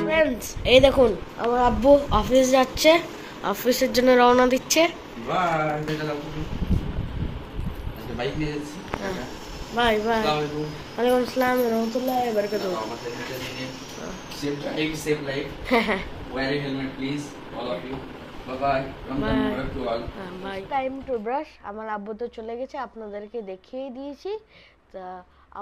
Friends এই দেখুন আমার আব্বু অফিস যাচ্ছে, অফিসের জন্য রওনা দিচ্ছে। বাইক নিয়ে যাচ্ছি। Bye bye. ওয়ালাইকুম আসসালাম ওয়া রাহমাতুল্লাহি ওয়া বারাকাতুহু। Safe drive, safe life. Wear a helmet, please, all of you. Bye bye. Ramadan Mubarak to all. Bye. Time to brush. আমার আব্বু তো চলে গেছে, আপনাদেরকে দেখিয়ে দিয়েছি। তা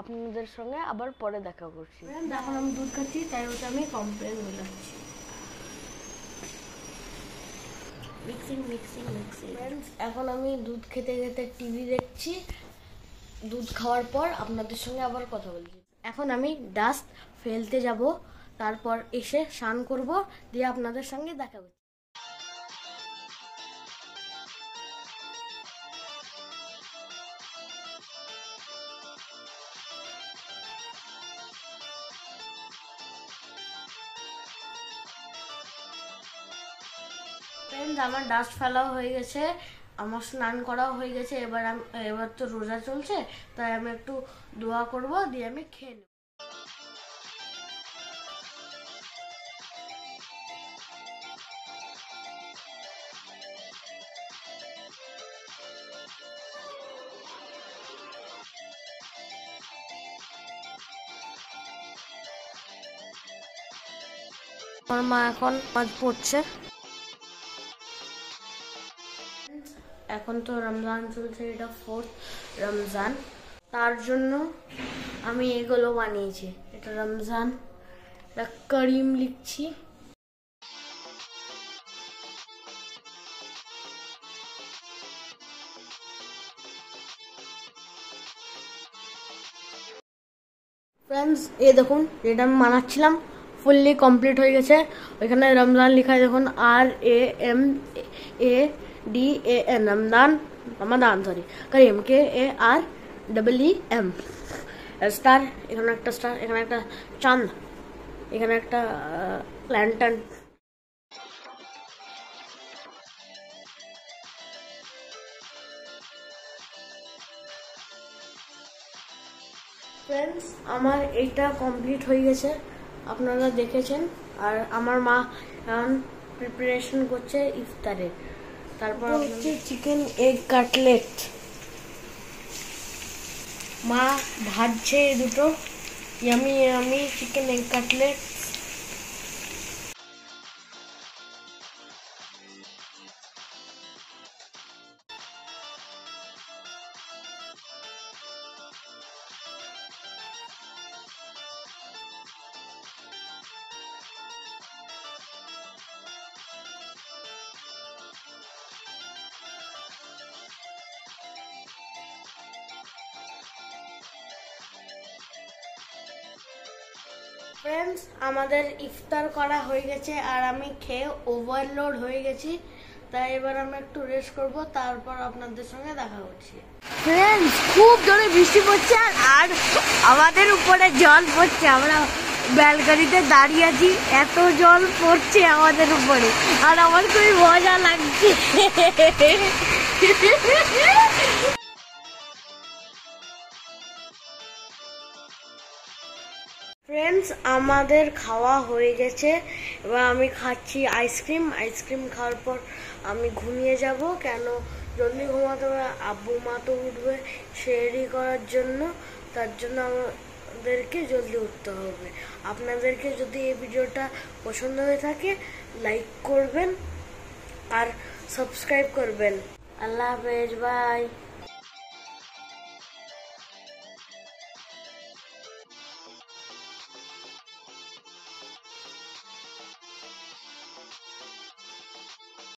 আপনাদের সঙ্গে আবার পরে দেখা করছি। এখন আমি দুধ খাচ্ছি, তাই ওটা আমি কমপ্লেন বলাচ্ছি। Mixing mixing mixing. ফ্রেন্ডস এখন আমি দুধ খেতে খেতে টিভি দেখছি। দুধ খাওয়ার পর আপনাদের সঙ্গে আবার কথা বলছি। এখন আমি ডাস্ট ফেলতে যাব, তারপর এসে স্নান করব, দিয়ে আপনাদের সঙ্গে দেখা করছি। ফ্রেন্ডস আমার ডাস্ট ফেলাও হয়ে গেছে, আমার স্নান করাও হয়ে গেছে। এবার তো রোজা চলছে, তাই আমি একটু দোয়া করব, দিয়ে আমি খেয়ে নেব। আমার মা এখন নামাজ পড়ছে। এখন তো রমজান চলছে, এটা 4th রমজান, তার জন্য আমি এগুলো বানিয়েছি। এটা রমজান, এটা করিম লিখছি। ফ্রেন্ডস এই দেখুন, যেটা আমি বানাচ্ছিলাম ফুললি কমপ্লিট হয়ে গেছে। ওইখানে রমজান লেখা দেখুন, RAMADAN, রমজান রমাদান সরি, করিম KAREEM, স্টার, এখানে একটা স্টার, এখানে একটা চাঁদ, এখানে একটা ল্যান্টার্ন। ফ্রেন্ডস আমার এইটা কমপ্লিট হয়ে গেছে, আপনারা দেখেছেন। আর আমার মা এখন প্রিপারেশন করছে ইফতারে। তারপর হচ্ছে চিকেন এগ কাটলেট, মা ভাজছে এই দুটো yummy yummy chicken egg cutlet. Friends আমাদের ইফতার করা হয়ে গেছে, আর আমি খেয়ে ওভারলোড হয়ে গেছি, তাই এবার আমি একটু রেস্ট করব, তারপর আপনাদের সঙ্গে দেখা করছি। ফ্রেন্ডস খুব জোরে বৃষ্টি পড়ছে, আর আমাদের উপরে জল পড়ছে। আমরা ব্যালকনিতে দাঁড়িয়ে আছি, এত জল পড়ছে আমাদের উপরে, আর আমার খুবই মজা লাগছে। ফ্রেন্ডস আমাদের খাওয়া হয়ে গেছে, এবার আমি খাচ্ছি আইসক্রিম। আইসক্রিম খাওয়ার পর আমি ঘুমিয়ে যাব, কেন জলদি ঘুমাতে হবে, আব্বু মা তো উঠবে সেহরি করার জন্য, তার জন্য আমাদেরকে জলদি উঠতে হবে। আপনাদেরকে যদি এই ভিডিওটা পছন্দ হয়ে থাকে লাইক করবেন আর সাবস্ক্রাইব করবেন। আল্লাহ হাফেজ, বাই।